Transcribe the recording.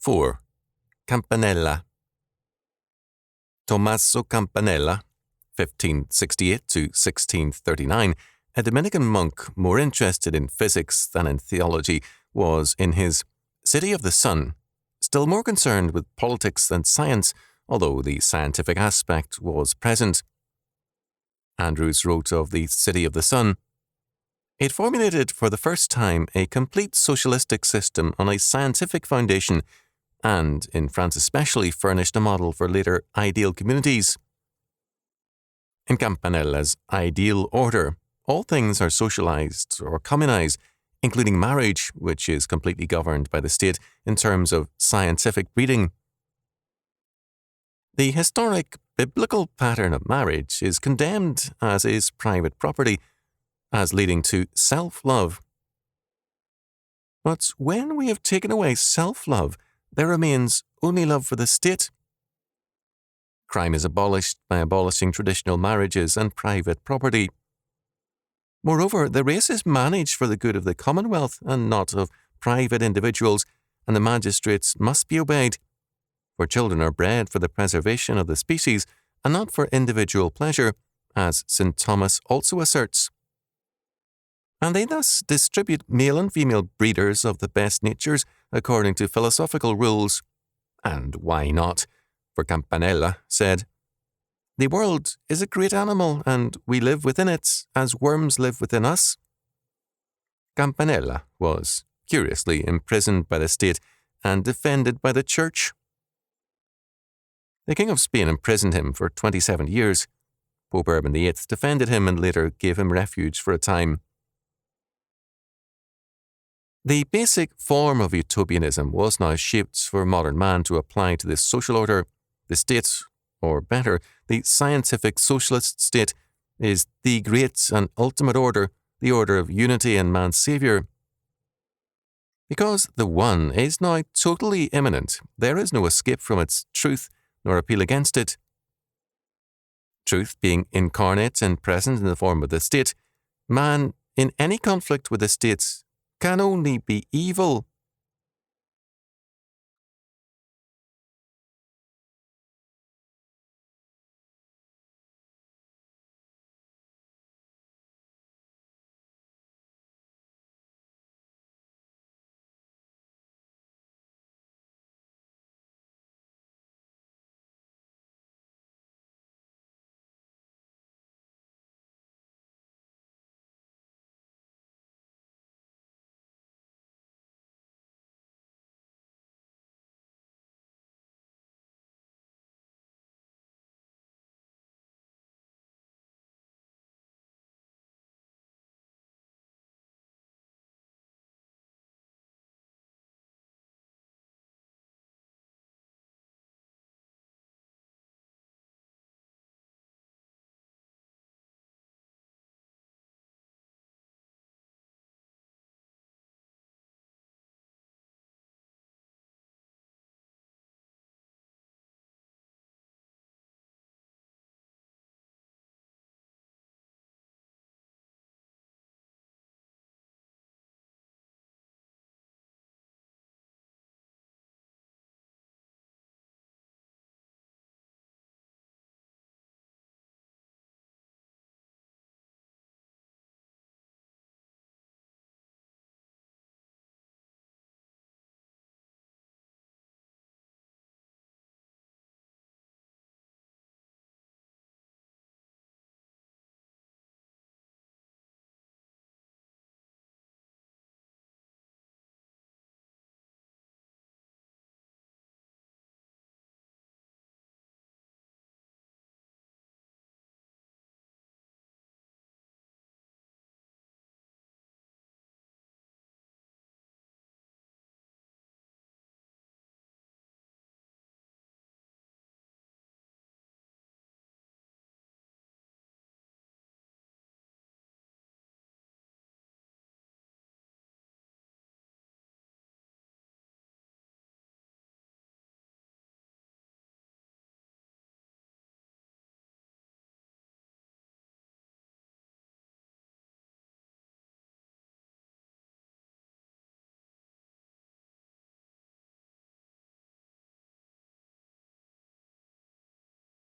4. Campanella. Tommaso Campanella, 1568 to 1639, a Dominican monk more interested in physics than in theology, was, in his City of the Sun, still more concerned with politics than science, although the scientific aspect was present. Andrews wrote of the City of the Sun, "It formulated for the first time a complete socialistic system on a scientific foundation, and, in France especially, furnished a model for later ideal communities. In Campanella's ideal order, all things are socialized or communized, including marriage, which is completely governed by the state in terms of scientific breeding. The historic biblical pattern of marriage is condemned as is private property, as leading to self-love. But when we have taken away self-love, there remains only love for the state. Crime is abolished by abolishing traditional marriages and private property. Moreover, the race is managed for the good of the Commonwealth and not of private individuals, and the magistrates must be obeyed, for children are bred for the preservation of the species and not for individual pleasure, as St. Thomas also asserts. And they thus distribute male and female breeders of the best natures according to philosophical rules. And why not? For Campanella said, "The world is a great animal, and we live within it, as worms live within us." Campanella was, curiously, imprisoned by the state and defended by the Church. The King of Spain imprisoned him for 27 years. Pope Urban VIII defended him and later gave him refuge for a time. The basic form of utopianism was now shaped for modern man to apply to this social order. The state, or better, the scientific socialist state, is the great and ultimate order, the order of unity and man's saviour. Because the one is now totally immanent, there is no escape from its truth, nor appeal against it. Truth being incarnate and present in the form of the state, man, in any conflict with the state, can only be evil.